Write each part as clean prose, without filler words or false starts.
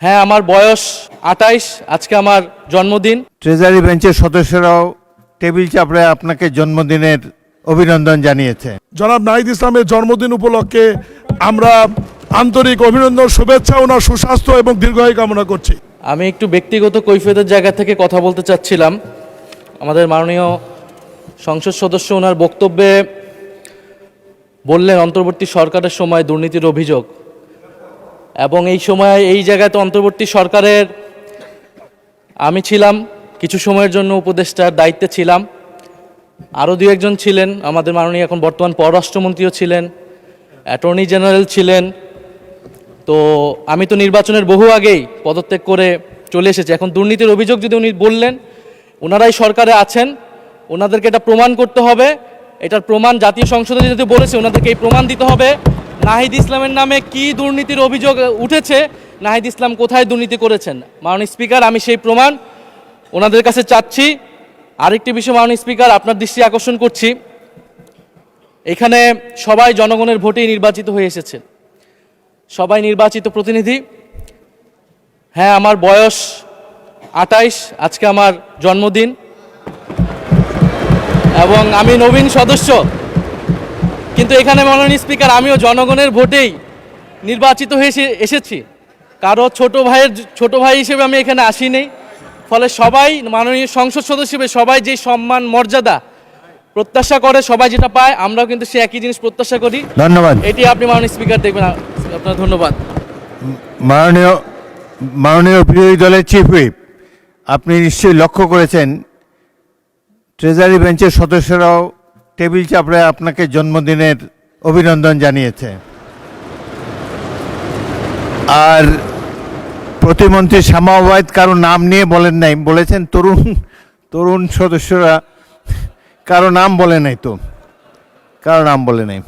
হ্যাঁ, আমার বয়স 28, আজকে আমার জন্মদিন। ট্রেজারি বেঞ্চের সদস্যরাও টেবিল চাপড়ে আপনাকে জন্মদিনের অভিনন্দন জানিয়েছে। জনাব নাহিদ ইসলামের জন্মদিন উপলক্ষে আমরা আন্তরিক অভিনন্দন, শুভেচ্ছা, ওনার সুস্বাস্থ্য এবং দীর্ঘায়ু কামনা করছি। আমি একটু ব্যক্তিগত কৈফিয়তের জায়গা থেকে কথা বলতে চাচ্ছিলাম। আমাদের মাননীয় সংসদ সদস্য ওনার বক্তব্যে বললেন অন্তর্বর্তী সরকারের সময় দুর্নীতির অভিযোগ, এবং এই সময় এই জায়গায় তো অন্তর্বর্তী সরকারের আমি ছিলাম, কিছু সময়ের জন্য উপদেষ্টার দায়িত্বে ছিলাম, আরও দু একজন ছিলেন, আমাদের মাননীয় এখন বর্তমান পররাষ্ট্রমন্ত্রীও ছিলেন, অ্যাটর্নি জেনারেল ছিলেন। তো আমি তো নির্বাচনের বহু আগেই পদত্যাগ করে চলে এসেছি। এখন দুর্নীতির অভিযোগ যদি উনি বললেন, ওনারাই সরকারে আছেন, ওনাদেরকে এটা প্রমাণ করতে হবে। এটার প্রমাণ জাতীয় সংসদে যদি বলেছে, ওনাদেরকে এই প্রমাণ দিতে হবে নাহিদ ইসলামের নামে কি দুর্নীতির অভিযোগ উঠেছে, নাহিদ ইসলাম কোথায় দুর্নীতি করেছেন। মাননীয় স্পিকার, আমি সেই প্রমাণ ওনাদের কাছে চাচ্ছি। আরেকটি বিষয় মাননীয় স্পিকার, আপনার দৃষ্টি আকর্ষণ করছি, এখানে সবাই জনগণের ভোটেই নির্বাচিত হয়ে এসেছে, সবাই নির্বাচিত প্রতিনিধি। হ্যাঁ, আমার বয়স 28, আজকে আমার জন্মদিন, এবং আমি নবীন সদস্য। কিন্তু এখানে মাননীয় স্পিকার, আমিও জনগণের ভোটেই নির্বাচিত হয়ে এসেছি, কারো ছোট ভাই হিসেবে আমি এখানে আসিনি। ফলে সবাই মাননীয় সংসদ সদস্য হিসেবে সবাই যে সম্মান মর্যাদা প্রত্যাশা করে, সবাই যেটা পায়, আমরাও কিন্তু সে একই জিনিস প্রত্যাশা করি। ধন্যবাদ। এটি আপনি মাননীয় স্পিকার দেখবেন। আপনার ধন্যবাদ। মাননীয় বিরোধী দলের চিফ হুইপ, আপনি নিশ্চয়ই লক্ষ্য করেছেন ট্রেজারি বেঞ্চের সদস্যরাও টেবিল চাপড়ে আপনাকে জন্মদিনের অভিনন্দন জানিয়েছে। আর প্রতিমন্ত্রী শামা ওবায়েদ কারো নাম নিয়ে বলেন নাই, বলেছেন তরুণ সদস্যরা, কারো নাম বলে নাই, তো কারো নাম বলে নাই।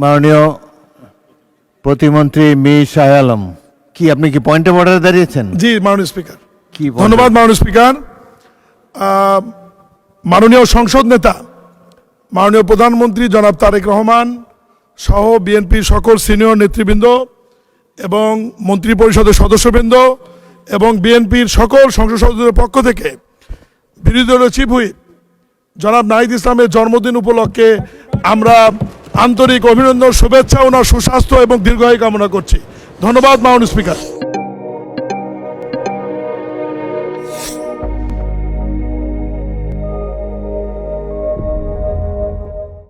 মাননীয় প্রতিমন্ত্রী মীর শাহ আলম, কি আপনি কি পয়েন্ট অফ অর্ডারে দাঁড়িয়েছেন? জি মাননীয় স্পিকার। কি ধন্যবাদ মাননীয় স্পিকার। মাননীয় সংসদ নেতা মাননীয় প্রধানমন্ত্রী জনাব তারেক রহমান সহ বিএনপির সকল সিনিয়র নেতৃবৃন্দ এবং মন্ত্রী পরিষদের সদস্যবৃন্দ এবং বিএনপির সকল সংসদ সদস্যদের পক্ষ থেকে বিরোধী দলীয় চিফ হুইপ জনাব নাহিদ ইসলামের জন্মদিন উপলক্ষে আমরা আন্তরিক অভিনন্দন, শুভেচ্ছা, ওনার সুস্বাস্থ্য এবং দীর্ঘায়ু কামনা করছি। ধন্যবাদ মাননীয় স্পিকার।